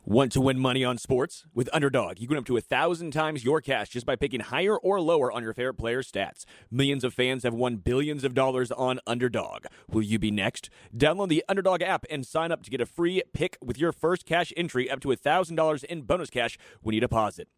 Want to win money on sports? With Underdog, you can win up to 1,000 times your cash just by picking higher or lower on your favorite player stats. Millions of fans have won billions of dollars on Underdog. Will you be next? Download the Underdog app and sign up to get a free pick with your first cash entry up to $1,000 in bonus cash when you deposit.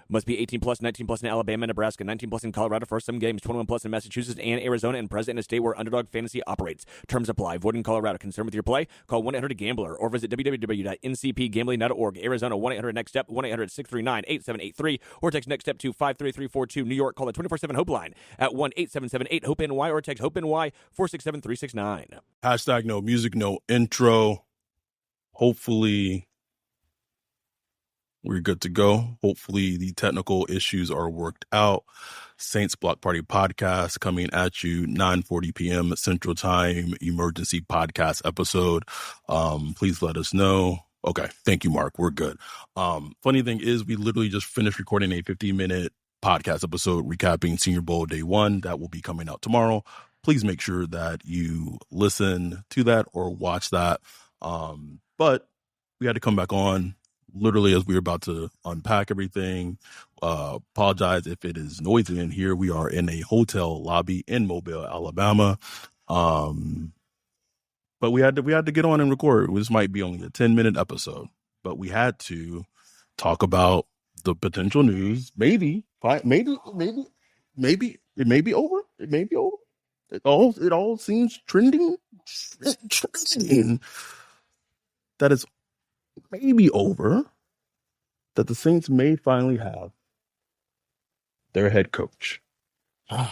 Must be 18 plus, 19 plus in Alabama, Nebraska, 19 plus in Colorado for some games, 21 plus in Massachusetts and Arizona, and present in a state where Underdog Fantasy operates. Terms apply. Void in Colorado. Concerned with your play? Call 1-800-GAMBLER or visit www.ncpgambling.org. Arizona, 1-800-NEXT-STEP, 1-800-639-8783, or text NEXT STEP to 53342. New York, call the 24/7 HOPE line at 1-877-8-HOPE-NY or text HOPE-NY 467-369. Hashtag no music, no intro. Hopefully we're good to go. Hopefully the technical issues are worked out. Saints Block Party podcast coming at you 9:40 p.m. Central Time, emergency podcast episode. Please let us know. Okay. Thank you, Mark. We're good. Funny thing is we literally just finished recording a 15-minute podcast episode recapping Senior Bowl Day 1 that will be coming out tomorrow. Please make sure that you listen to that or watch that. But we had to come back on literally as we were about to unpack everything. Apologize if it is noisy in here. We are in a hotel lobby in Mobile, Alabama. But we had to get on and record. This might be only a 10-minute episode, but we had to talk about the potential news. Maybe it may be over. It may be over. It all seems trending. That is maybe over, that the Saints may finally have their head coach. So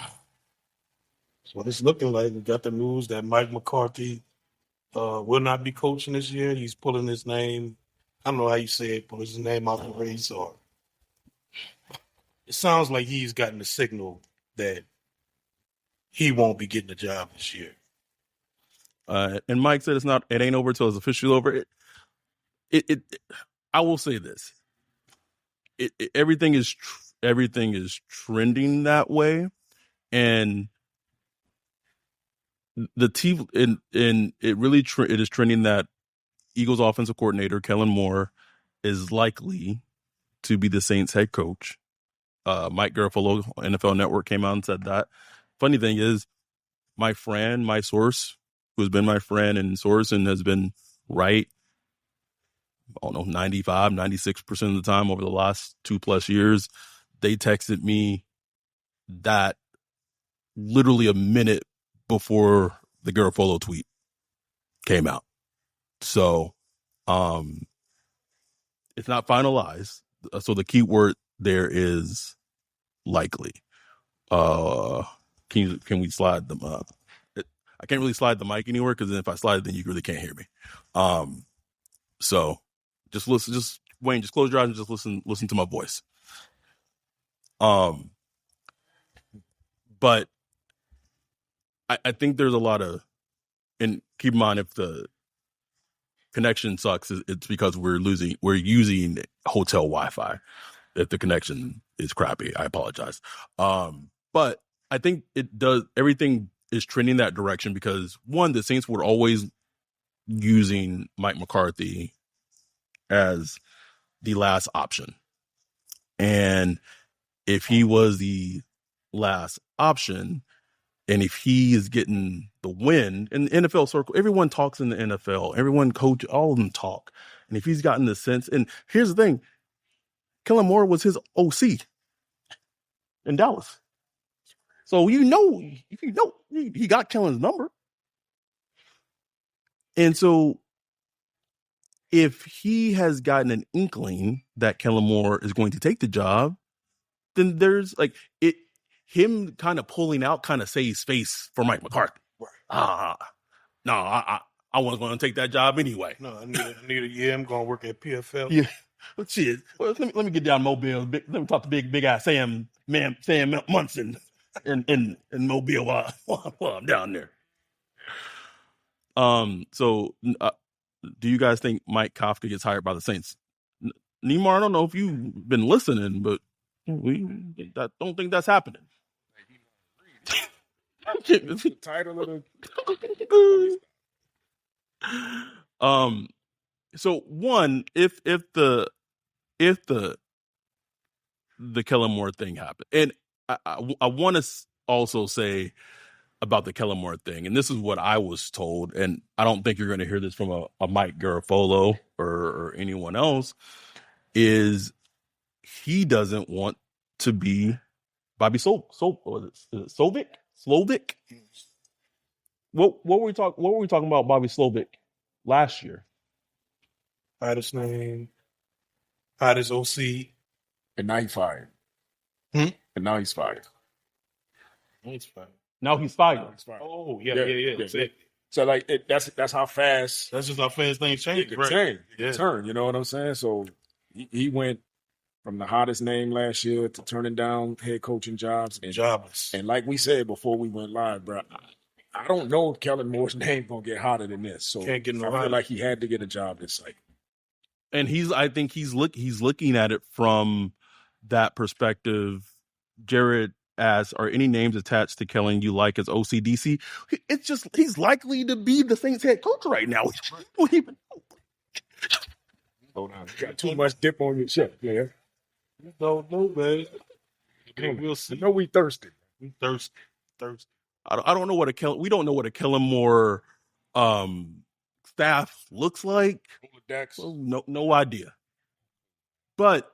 it's looking like we got the news that Mike McCarthy will not be coaching this year. He's pulling his name. I don't know how you say it, pulling his name out the race. Or it sounds like he's gotten the signal that he won't be getting the job this year. And Mike said it ain't over till it's officially over. I will say this. Everything is trending that way, and the team it is trending that Eagles offensive coordinator Kellen Moore is likely to be the Saints head coach. Mike Garafolo, NFL Network, came out and said that. Funny thing is, my source, who's been my friend and source and has been right, I don't know, 95, 96% of the time over the last 2+ years, they texted me that literally a minute before the Garofolo tweet came out. So it's not finalized. So the key word there is likely. Can we slide them up? I can't really slide the mic anywhere because if I slide it, then you really can't hear me. So just listen, Wayne, just close your eyes and just listen to my voice. But I think there's a lot of, and keep in mind if the connection sucks, it's because we're using hotel Wi-Fi. If the connection is crappy, I apologize. But I think everything is trending that direction because one, the Saints were always using Mike McCarthy as the last option. And if he was the last option, and if he is getting the win in the NFL circle, everyone talks in the NFL, everyone coach, all of them talk. And if he's gotten the sense, and here's the thing, Kellen Moore was his OC in Dallas. So he got Kellen's number. And so if he has gotten an inkling that Kellen Moore is going to take the job, then there's him kind of pulling out kind of saves face for Mike McCarthy. Right. No, I wasn't going to take that job anyway. No, I need a year. I'm going to work at PFL. Yeah. Well, shit. Well, let me get down to Mobile. Let me talk to big guy Sam Munson in Mobile while I'm down there. So do you guys think Mike Kafka gets hired by the Saints? Neymar, I don't know if you've been listening, but I don't think that's happening. The title of the So one, if the Kellen Moore thing happened, and I want to also say about the Kellen Moore thing, and this is what I was told, and I don't think you're going to hear this from a Mike Garafolo or anyone else, is he doesn't want to be Bobby Slovic? What were we talking about Bobby Slovic last year? Hottest name, hottest OC. And now he's fired. Hmm? And now he's fired. He's fine. Now he's fired. He's fired. Oh, yeah. So like that's how fast That's just how fast things it change, could right? turn. Yeah. Turn, you know what I'm saying? So he went from the hottest name last year to turning down head coaching jobs. And, Jobless. and like we said before we went live, bro, I don't know if Kellen Moore's name gonna get hotter than this. So Can't get no I feel hotter. like he had to get a job this cycle. And I think he's looking at it from that perspective. Jared asks, are any names attached to Kellen you like as OCDC? It's just he's likely to be the Saints head coach right now. Hold on, you got too much dip on your chip, man. You don't know, man. We'll I see. know we thirsty. We thirsty. I don't know what we don't know what a Kellen Moore staff looks like. So no idea. But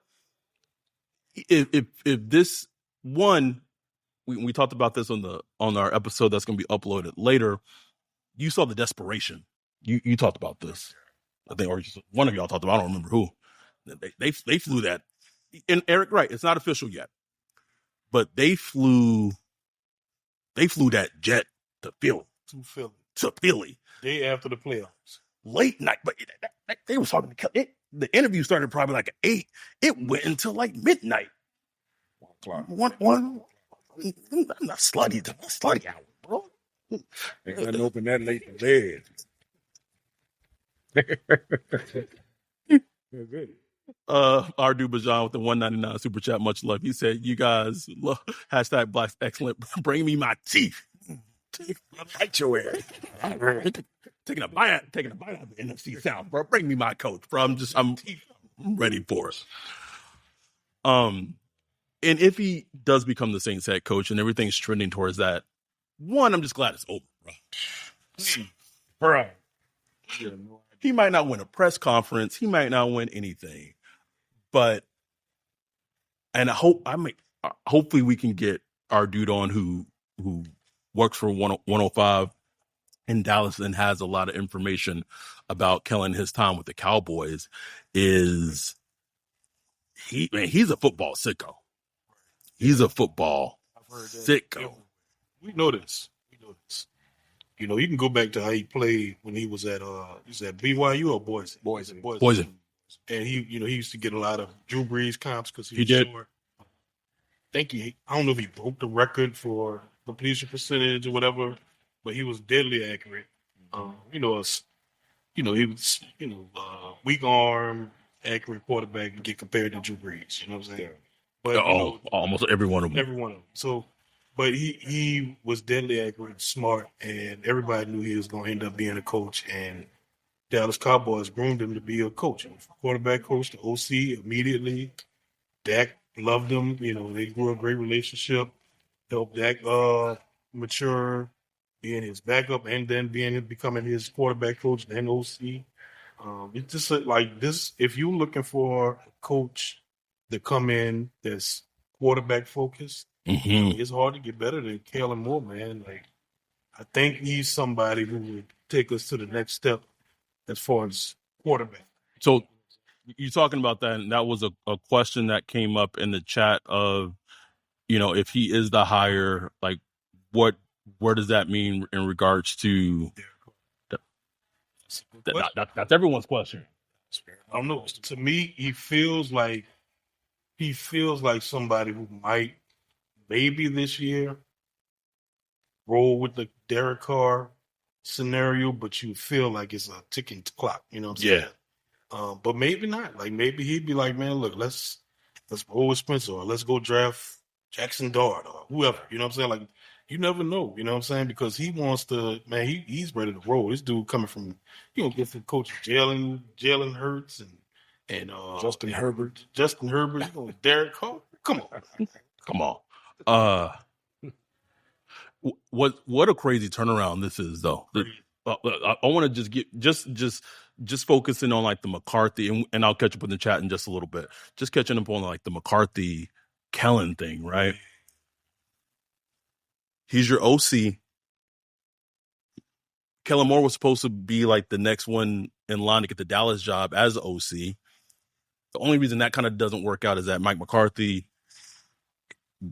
if this one, we talked about this on our episode that's going to be uploaded later. You saw the desperation. You talked about this, I think, or one of y'all talked about. I don't remember who. They flew that. And Eric, right? It's not official yet, but they flew that jet to Philly Day after the playoffs. late night. But they were talking to it. The interview started probably like at 8. It went until like midnight. 1 o'clock. One. I'm not slutty. I'm not slutty hour, bro. Ain't nothing open that late in bed. Our dude Bajan with the $1.99 super chat, much love. He said, "You guys love hashtag Black excellent. Bring me my teeth. Bite your ass. Taking a bite out of the NFC South, bro. Bring me my coach, bro. I'm ready for it." And if he does become the Saints head coach and everything's trending towards that, one, I'm just glad it's over, bro. He might not win a press conference. He might not win anything. But, and hopefully we can get our dude on who works for 105 in Dallas and has a lot of information about Kellen, his time with the Cowboys. He's a football sicko. He's a football sicko. We know this. You know, you can go back to how he played when he was at BYU or Boise. Boise. And he used to get a lot of Drew Brees comps because he He was did. short. I don't know if he broke the record for completion percentage or whatever, but he was deadly accurate. He was weak arm, accurate quarterback and get compared to Drew Brees. You know what I'm saying? But Almost every one of them. every one of them. So, but he was deadly accurate, smart, and everybody knew he was going to end up being a coach. And Dallas Cowboys groomed him to be a coach, quarterback coach, the OC immediately. Dak loved him. You know, they grew a great relationship. Helped Dak mature, being his backup, and then becoming his quarterback coach, then OC. It's just like this. If you're looking for a coach to come in that's quarterback focused, it's hard to get better than Kellen Moore, man. Like, I think he's somebody who would take us to the next step as far as quarterback. So you're talking about that, and that was a question that came up in the chat of, if he is the hire, like where does that mean in regards to that's everyone's question. I don't know. To me, he feels like somebody who might maybe this year roll with the Derek Carr scenario, but you feel like it's a ticking clock. You know what I'm saying? But maybe not. Like maybe he'd be like, man, look, let's roll with Spencer, or let's go draft Jackson Dart or whoever. You know what I'm saying? Like You never know, you know what I'm saying? Because he wants to, man, he's ready to roll. This dude coming from, get the coach Jalen Hurts and Justin Herbert. Justin Herbert, Derek Carr. Come on. Come on. What a crazy turnaround this is, though. I want to just get just focusing on like the McCarthy, and I'll catch up in the chat in just a little bit. Just catching up on like the McCarthy Kellen thing, right? He's your OC. Kellen Moore was supposed to be like the next one in line to get the Dallas job as OC. The only reason that kind of doesn't work out is that Mike McCarthy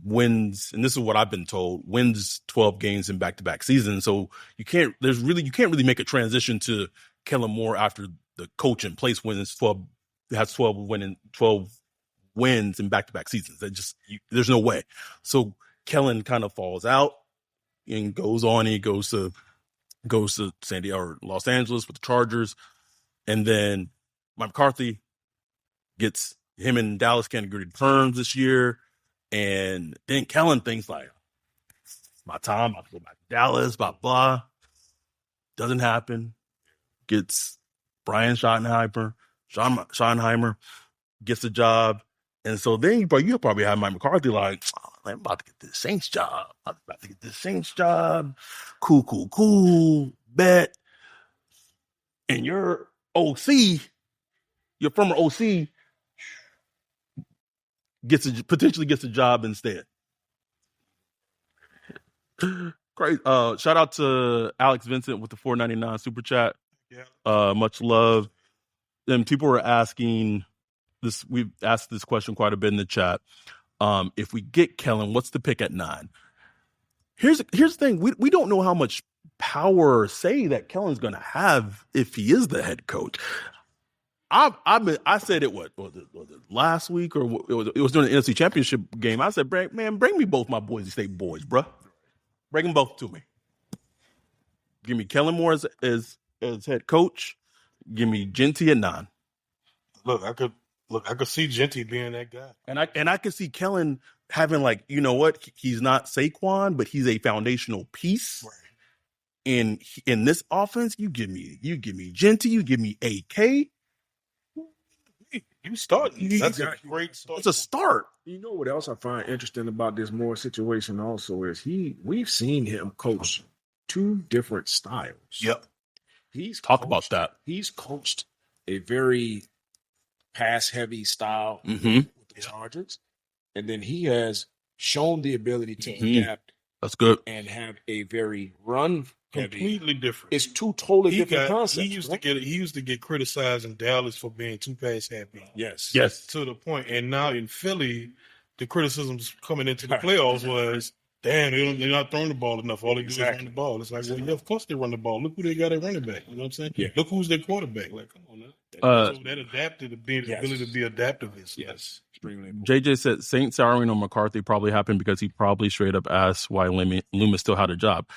wins, and this is what I've been told, wins 12 games in back-to-back seasons. So you can't really make a transition to Kellen Moore after the coach in place wins 12 wins in back-to-back seasons. There's no way. So Kellen kind of falls out and goes on. He goes to San Diego or Los Angeles with the Chargers, and then Mike McCarthy gets him and Dallas can't agree to terms this year. And then Kellen thinks like, it's my time. I'll go back to Dallas, blah, blah. Doesn't happen. Gets Brian Schottenheimer gets the job. And so then you probably have Mike McCarthy like, I'm about to get this Saints job. Cool. Bet. And your OC, your former OC, potentially gets a job instead. Great. Shout out to Alex Vincent with the $4.99 super chat. Yeah. Much love. And people were asking this. We've asked this question quite a bit in the chat. If we get Kellen, what's the pick at 9? Here's the thing. We don't know how much power or say that Kellen's going to have if he is the head coach. I said it. What was it last week, or it was during the NFC Championship game? I said, bring me both my Boise State boys, bruh. Bring them both to me. Give me Kellen Moore as head coach. Give me Genty at 9. Look, I could see Genty being that guy, and I could see Kellen having like, you know what? He's not Saquon, but he's a foundational piece. Right. In this offense, you give me Genty, you give me AK. You start. That's a great start. It's a start. You know what else I find interesting about this Moore situation also is we've seen him coach 2 different styles. Yep. About that. He's coached a very pass-heavy style with the Chargers, and then he has shown the ability to adapt. That's good. And have a very run completely different. It's 2 totally different concepts. He used to get criticized in Dallas for being too pass happy. Yes. To the point, and now in Philly, the criticisms coming into the playoffs was, damn, they're not throwing the ball enough. All they do is run the ball. It's like, well, yeah, of course they run the ball. Look who they got at running back. You know what I'm saying? Yeah. Look who's their quarterback. Like, come on now. So that adapted, ability to be adaptive. Yes. JJ said Saint souring on McCarthy probably happened because he probably straight up asked why Loomis still had a job.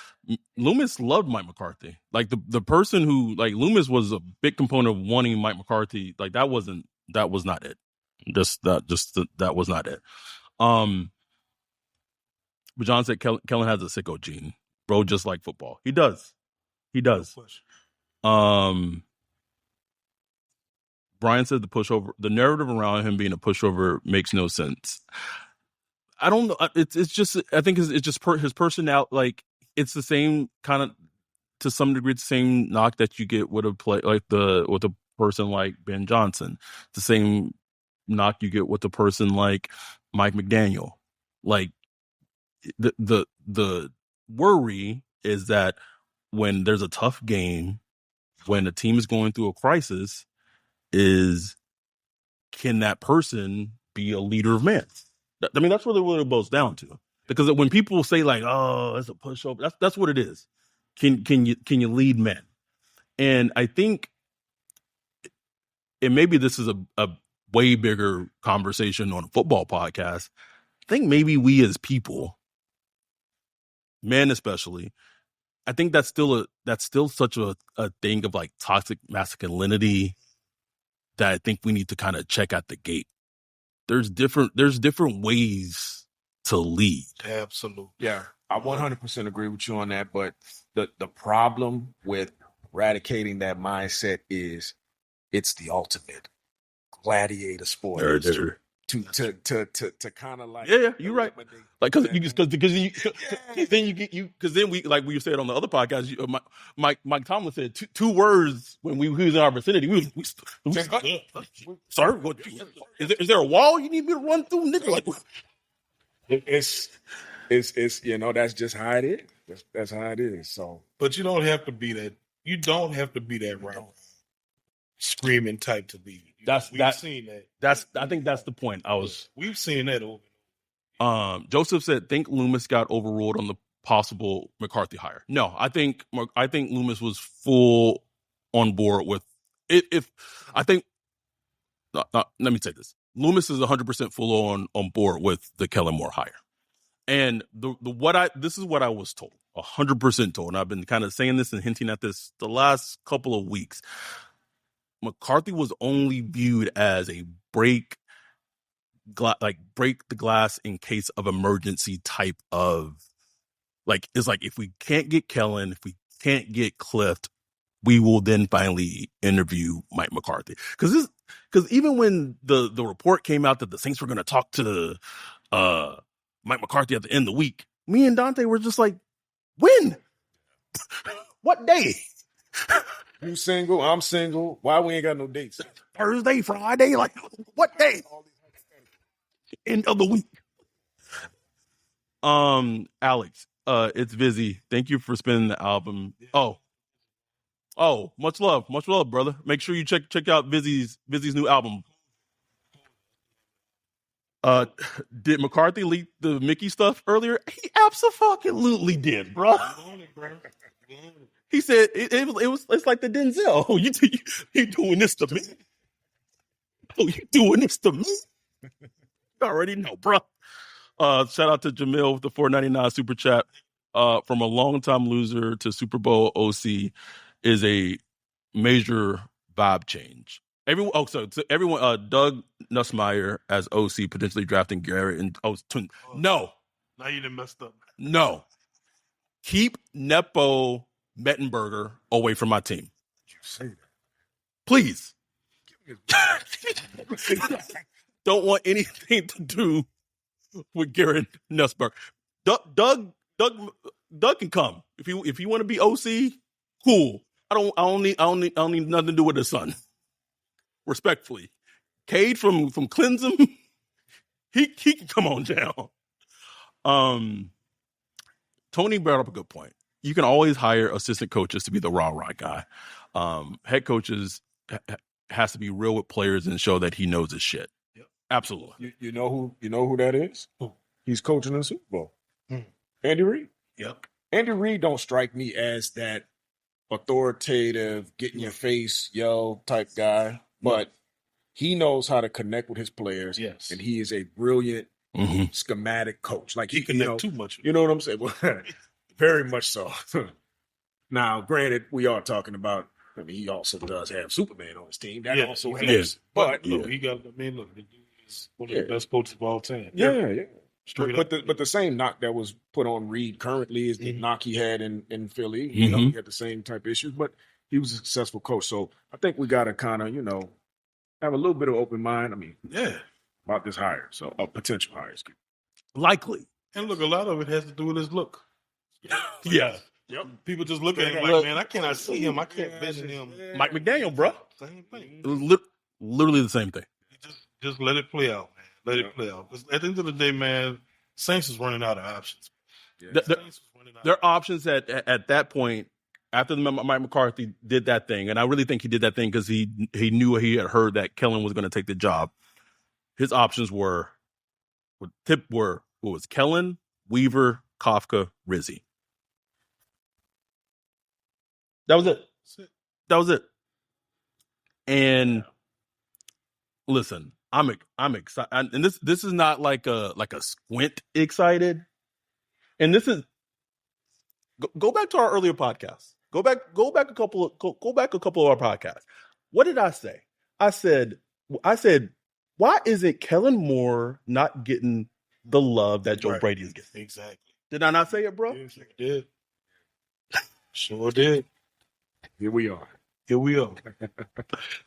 Loomis loved Mike McCarthy. Like the person who, like, Loomis was a big component of wanting Mike McCarthy. Like that was not it. That was not it. But John said Kellen has a sicko gene, bro, just like football. He does. Brian said the narrative around him being a pushover makes no sense. I don't know. It's just, I think it's just his personality. Like, it's the same kind of, to some degree, it's the same knock that you get with a person like Ben Johnson. It's the same knock you get with a person like Mike McDaniel. Like, the worry is that when there's a tough game, when a team is going through a crisis, can that person be a leader of men? I mean, that's really what it boils down to. Because when people say like, "Oh, it's a pushover," that's what it is. Can you lead men? And I think, and maybe this is a way bigger conversation on a football podcast. I think maybe we as people, men especially, I think that's still such a thing of like toxic masculinity that I think we need to kind of check at the gate. There's different ways to lead. Absolutely. Yeah. I 100% agree with you on that. But the problem with eradicating that mindset is it's the ultimate gladiator sport. To kind of like you're right. Like because then we like we said on the other podcast. Mike Tomlin said two words when we was in our vicinity. We sir, what, is there a wall you need me to run through? Nigga? Like it's that's just how it is. That's how it is. So, but you don't have to be that. You don't have to be that right screaming type to be. We've seen that. I think that's the point. We've seen that over. Joseph said, think Loomis got overruled on the possible McCarthy hire. No, I think Loomis was full on board with it. Let me say this. Loomis is 100% full on board with the Kellen Moore hire. And this is what I was told, 100% told. And I've been kind of saying this and hinting at this the last couple of weeks. McCarthy was only viewed as a break the glass in case of emergency type of it's like if we can't get Kellen, if we can't get Cliff, we will then finally interview Mike McCarthy. Because even when the report came out that the Saints were going to talk to Mike McCarthy at the end of the week, me and Donte were just like, when? What day? You single? I'm single. Why we ain't got no dates? Thursday, Friday? Like, what day? End of the week. Alex, it's Vizzy. Thank you for spinning the album. Oh, much love, brother. Make sure you check out Vizzy's new album. Did McCarthy leak the Mickey stuff earlier? He absolutely did, bro. He said it's like the Denzel. Oh, you doing this to me? Oh, you doing this to me? You already know, bro. Shout out to Jamil with the $4.99 super chat. From a longtime loser to Super Bowl OC is a major vibe change. Everyone, Doug Nussmeier as OC potentially drafting Garrett and no. Now you done messed up. No. Keep Nepo Mettenberger away from my team. You say that. Please. Don't want anything to do with Garrett Nussberg. Doug can come. If you want to be OC, cool. I don't need nothing to do with his son. Respectfully. Cade from Clemson, he can come on down. Tony brought up a good point. You can always hire assistant coaches to be the rah-rah guy. Head coaches has to be real with players and show that he knows his shit. Yep. Absolutely. You know who that is? He's coaching in the Super Bowl. Andy Reid. Yep. Andy Reid don't strike me as that authoritative, get in your face, yo type guy, but he knows how to connect with his players. Yes. And he is a brilliant schematic coach. Like he connect too much. You know what I'm saying? Well, very much so. Now, granted, we are talking about, I mean, he also does have Superman on his team. That also helps. Yes. But look, the dude is one of the best coaches of all time. Yeah. Straight but up. the same knock that was put on Reed currently is the knock he had in Philly. Mm-hmm. You know, he had the same type of issues, but he was a successful coach. So I think we got to kind of, have a little bit of open mind. I mean, about this hire. So potential hires. Likely. And look, a lot of it has to do with his look. Yeah. Yep. People just look at him like, man, I cannot see him. I can't vision him. Mike McDaniel, bro. Same thing. Literally the same thing. Just let it play out, man. Let it play out. 'Cause at the end of the day, man, Saints is running out of options. Yeah. Their options at that point, after Mike McCarthy did that thing, and I really think he did that thing because he knew he had heard that Kellen was going to take the job. His options were Kellen, Weaver, Kafka, Rizzi. That was it. And listen, I'm excited, and this is not like a squint excited. And this is go back to our earlier podcasts. Go back a couple of our podcasts. What did I say? I said, why isn't Kellen Moore not getting the love that Joe Brady is getting? Exactly. Did I not say it, bro? Yes, you did. Sure did. Here we are. Here we are.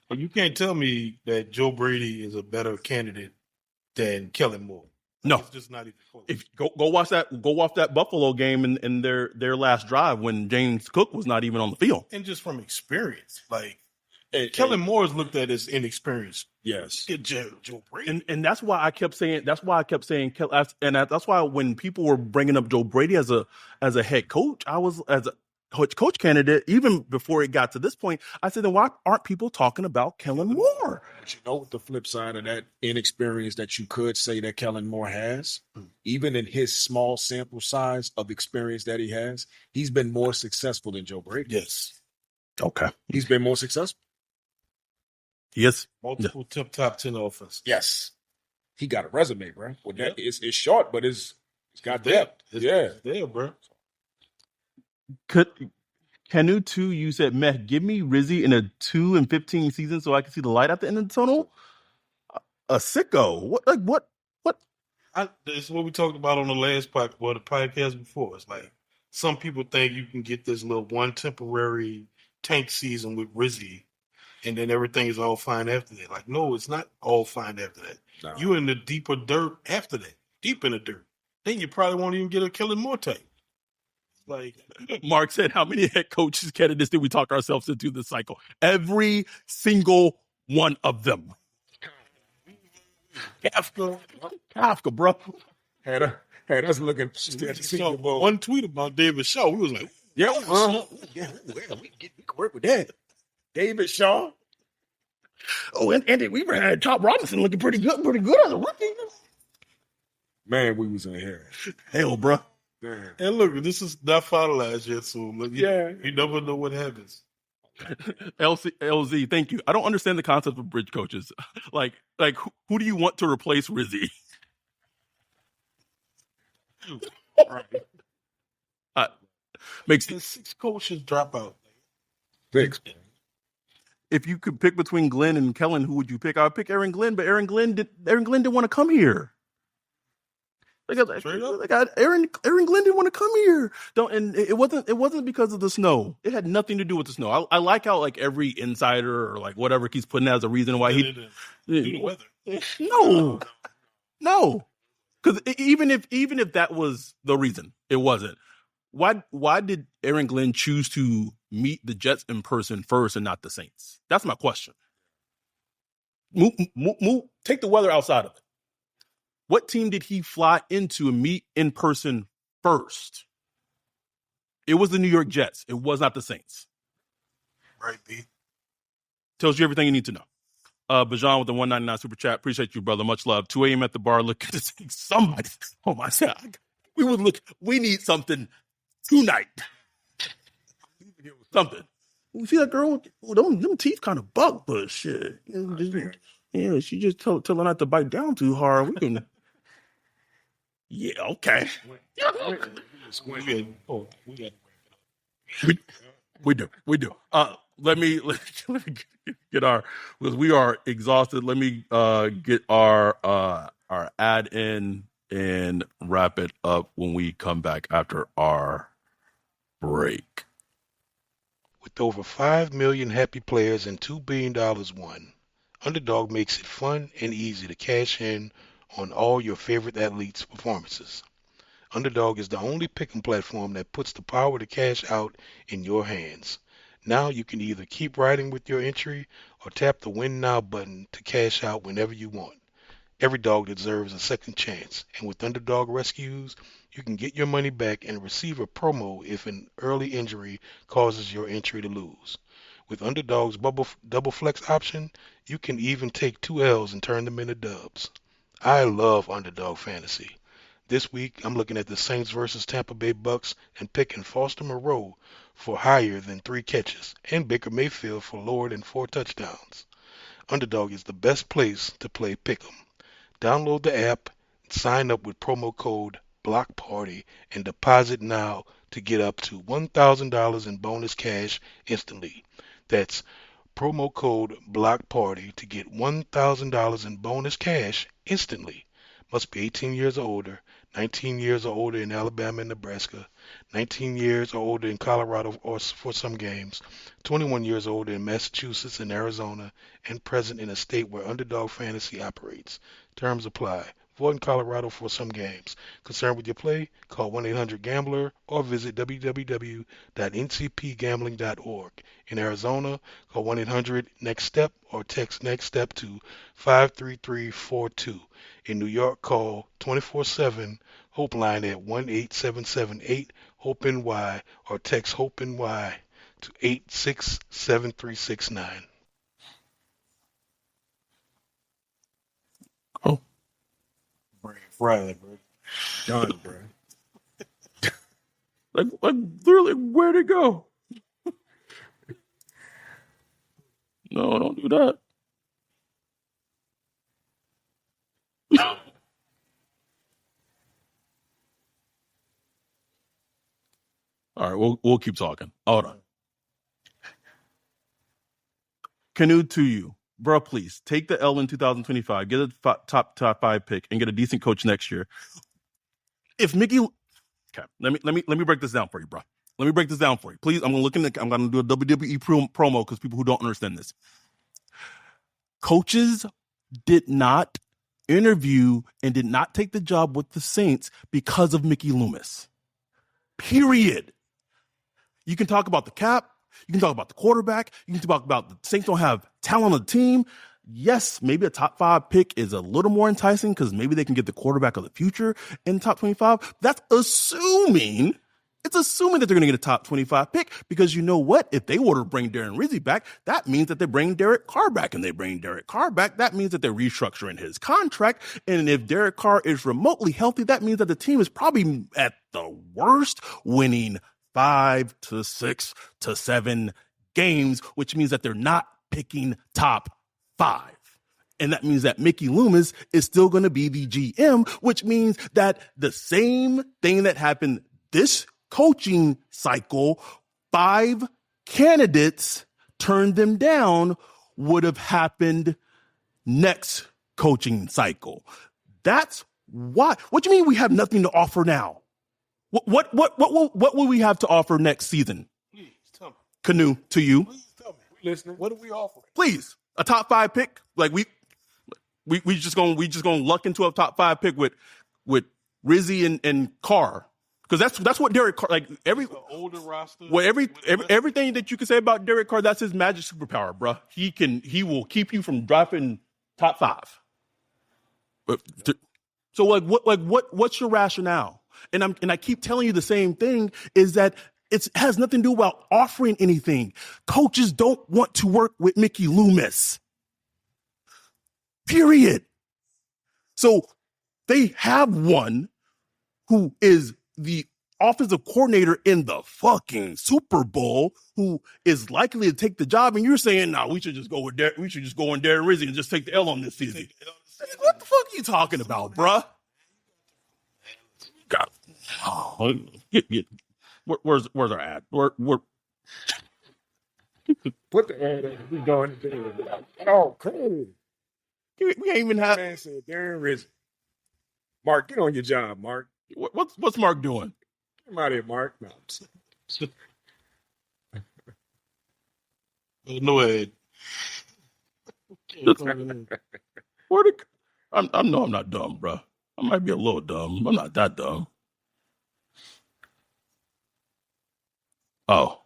But you can't tell me that Joe Brady is a better candidate than Kellen Moore. No. It's just not even close. If go watch that Buffalo game in their last drive when James Cook was not even on the field. And just from experience, like Kellen Moore is looked at as inexperienced. Yes. Get Joe Brady. And that's why I kept saying that's why when people were bringing up Joe Brady as a head coach, I was as a coach candidate even before it got to this point. I said, then why aren't people talking about Kellen Moore? But you know what the flip side of that inexperience that you could say that Kellen Moore has, even in his small sample size of experience that he has, he's been more successful than Joe Brady. Yes. Okay, He's been more successful. Yes, Multiple top 10 offense. Yes. He got a resume, bro. Well, that it's short, but it's got depth. It's there, bro. Canu 2, you said, Meh, give me Rizzy in a 2-15 season so I can see the light at the end of the tunnel. A sicko. What? This is what we talked about on the last the podcast before. It's like some people think you can get this little one temporary tank season with Rizzy, and then everything is all fine after that. Like, no, it's not all fine after that. No. You in the deeper dirt after that, deep in the dirt. Then you probably won't even get a Kellen Moore type. Like Mark said, how many head coaches candidates did we talk ourselves into this cycle? Every single one of them. Kafka, bro. Had us looking at the Senior Bowl. One tweet about David Shaw, we was like, Yeah, we can work with that. David Shaw. Oh, and Andy Weaver had Top Robinson looking pretty good as a rookie. Man, we was in here. Hell, bro. Man. and look, this is not finalized yet, so look, Yeah. you never know what happens. LZ, thank you. I don't understand the concept of bridge coaches. like who do you want to replace Rizzy? Right. Makes The 6 coaches drop out. Fixed. If you could pick between Glenn and Kellen, who would you pick? I would pick Aaron Glenn, but Aaron Glenn didn't want to come here. Aaron Glenn didn't want to come here. It wasn't because of the snow. It had nothing to do with the snow. I like how like every insider or like whatever keeps putting that as a reason why Do the weather. No. Because even if that was the reason, it wasn't. Why did Aaron Glenn choose to meet the Jets in person first and not the Saints? That's my question. Take the weather outside of it. What team did he fly into and meet in person first? It was the New York Jets. It was not the Saints. Right, B. Tells you everything you need to know. Bajan with the $1.99 super chat. Appreciate you, brother. Much love. 2 a.m. at the bar looking to see somebody. Oh, my God. We need something tonight. Something. You see that girl? Them teeth kind of buck, but shit. Yeah, she just tell her not to bite down too hard. We can. Yeah, okay. We do. Let me get because we are exhausted. Let me get our ad in and wrap it up when we come back after our break. With over 5 million happy players and $2 billion won, Underdog makes it fun and easy to cash in on all your favorite athletes' performances. Underdog is the only pick'em platform that puts the power to cash out in your hands. Now you can either keep riding with your entry or tap the Win Now button to cash out whenever you want. Every dog deserves a second chance, and with Underdog Rescues, you can get your money back and receive a promo if an early injury causes your entry to lose. With Underdog's double flex option, you can even take 2 L's and turn them into dubs. I love Underdog Fantasy. This week, I'm looking at the Saints versus Tampa Bay Bucks and picking Foster Moreau for higher than 3 catches and Baker Mayfield for lower than 4 touchdowns. Underdog is the best place to play pick'em. Download the app, sign up with promo code BLOCKPARTY, and deposit now to get up to $1,000 in bonus cash instantly. That's promo code BLOCKPARTY to get $1,000 in bonus cash instantly. must be 18 years or older, 19 years or older in Alabama and Nebraska, 19 years or older in Colorado or for some games, 21 years or older in Massachusetts and Arizona, and present in a state where Underdog Fantasy operates. Terms apply. Void in Colorado for some games. Concerned with your play? Call 1-800-GAMBLER or visit www.ncpgambling.org. In Arizona, call 1-800-NEXT-STEP or text NEXT STEP to 53342. In New York, call 24/7 Hope line at 1-8778 Hope NY or text Hope NY to 867369. Oh, Brain fried, bro. Done, bro. like literally, where'd it go? No, don't do that. All right, we'll keep talking. Hold on. Canoe to you, bro. Please take the L in 2025. Get a top 5 pick and get a decent coach next year. If Mickey, okay, let me break this down for you, bro. Let me break this down for you, please. I'm gonna do a WWE promo because people who don't understand this. Coaches did not interview and did not take the job with the Saints because of Mickey Loomis. Period. You can talk about the cap. You can talk about the quarterback. You can talk about the Saints don't have talent on the team. Yes, maybe a top 5 pick is a little more enticing because maybe they can get the quarterback of the future in the top 25. That's assuming. It's assuming that they're going to get a top 25 pick because you know what? If they were to bring Darren Rizzi back, that means that they bring Derek Carr back. And they bring Derek Carr back, that means that they're restructuring his contract. And if Derek Carr is remotely healthy, that means that the team is probably at the worst winning 5 to 6 to 7 games, which means that they're not picking top 5. And that means that Mickey Loomis is still going to be the GM, which means that the same thing that happened this coaching cycle, 5 candidates turned them down, would have happened next coaching cycle. That's why. What do you mean we have nothing to offer now? What will we have to offer next season? Please tell me. Canoe to you. Please tell me. We listening. What are we offering? Please, a top 5 pick. Like we just gonna luck into a top 5 pick with Rizzi and Carr. Because that's what Derek Carr, like every older roster. Well, everything that you can say about Derek Carr, that's his magic superpower, bro. He will keep you from dropping top 5. So what's your rationale? And I keep telling you the same thing is that it has nothing to do about offering anything. Coaches don't want to work with Mickey Loomis. Period. So they have one who is the offensive coordinator in the fucking Super Bowl who is likely to take the job, and you're saying, "No, we should just go on Darren Rizzi and just take the L on this season." What the fuck are you talking about, bruh? God, where's our ad? We're Put the ad in. We going to do it. Oh, cool. we ain't even have. Man said Darren Rizzi. Mark, get on your job, Mark. What's Mark doing? Come out here, Mark. No. No Ed. I'm not dumb, bro. I might be a little dumb. I'm not that dumb. Oh.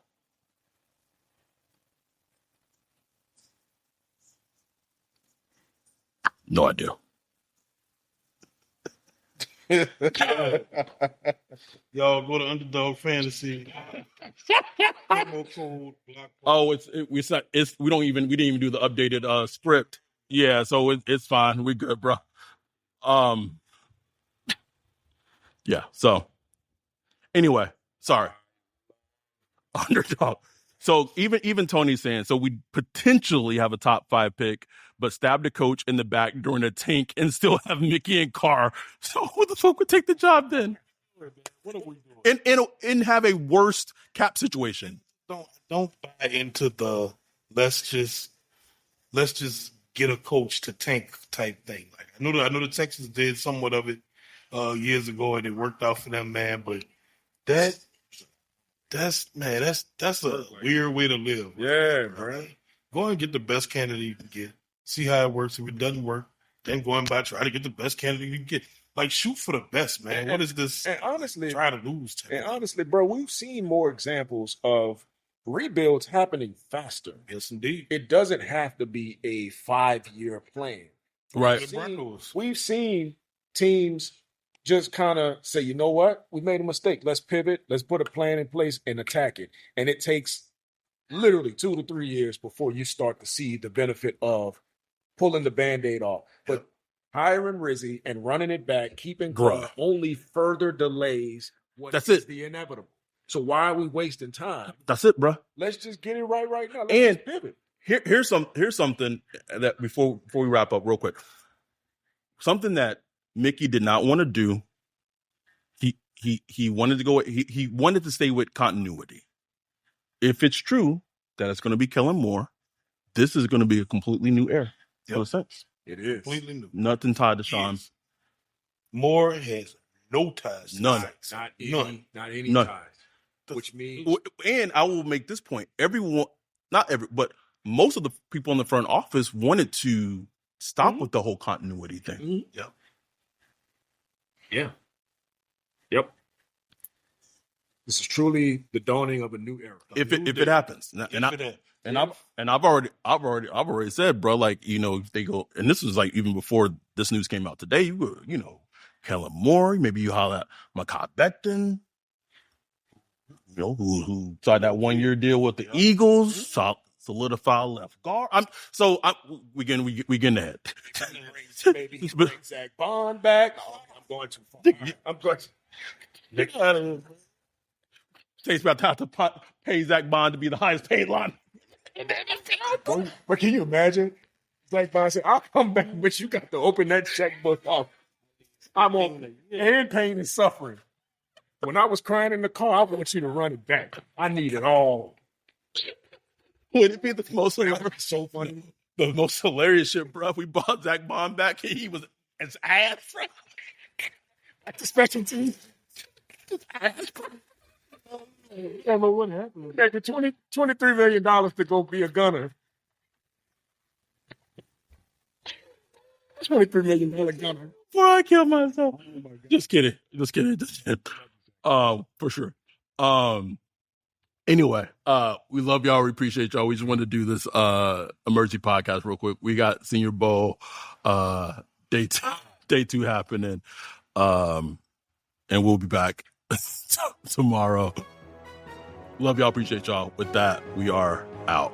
No idea. Y'all go to Underdog Fantasy. Oh, we didn't even do the updated script. Yeah, so it's fine. We good, bro. Yeah. So anyway, sorry. Underdog. So even Tony's saying, so we potentially have a top 5 pick, but stab the coach in the back during a tank and still have Mickey and Carr. So who the fuck would take the job then? What are we doing? And have a worst cap situation. Don't buy into the let's just get a coach to tank type thing. Like I know the Texans did somewhat of it years ago, and it worked out for them, man. But that's a weird way to live. Yeah, bro. Go and get the best candidate you can get. See how it works. If it doesn't work, then go and try to get the best candidate you can get. Like, shoot for the best, man. What is this? And honestly, try to lose. And honestly, bro, we've seen more examples of rebuilds happening faster. Yes, indeed. It doesn't have to be a 5-year plan. Right. We've seen teams just kind of say, you know what? We made a mistake. Let's pivot. Let's put a plan in place and attack it. And it takes literally 2 to 3 years before you start to see the benefit of pulling the Band-Aid off. But hiring Rizzy and running it back, keeping Bruh only further delays what That's is it. the inevitable. So why are we wasting time? That's it, bro. Let's just get it right now. Let's And just pivot. Here's something that before we wrap up real quick. Something that Mickey did not want to do. He wanted to go. He wanted to stay with continuity. If it's true that it's going to be Kellen Moore, this is going to be a completely new era. Yep. No sense. It is Completely new. Nothing tied to Sean. Yes. Moore has no ties. None. Not any None. ties. Which means, And I will make this point. But most of the people in the front office wanted to stop with the whole continuity thing. Mm-hmm. Yep. yeah. Yep. This is truly the dawning of a new era. If it happens, and I've already said, bro, like, you know, if they go, and this was like even before this news came out today, you know, Kellen Moore, maybe you holler at Mekhi Becton, you know, who signed that 1-year deal with the Eagles, solidify left guard. We getting ahead. Maybe he brings Zach Bond back. Oh, I'm going too far. I'm going. Get out of here. Takes about time to pay Zach Bond to be the highest paid line. But can you imagine? Zach Bond said, "I'll come back, but you got to open that checkbook up. I'm on and pain and suffering. When I was crying in the car, I want you to run it back. I need it all." Would it be the most so funny? The most hilarious shit, bro? If we bought Zach Bond back, he was his ass, bro. At the special team. His ass, bro. I don't know what happened. Making $23 million to go be a gunner. $23 million gunner. Before I kill myself. Oh my God. Just kidding. For sure. Anyway, we love y'all. We appreciate y'all. We just wanted to do this emergency podcast real quick. We got Senior Bowl day two happening. And we'll be back tomorrow. Love y'all. Appreciate y'all. With that, we are out.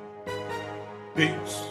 Peace.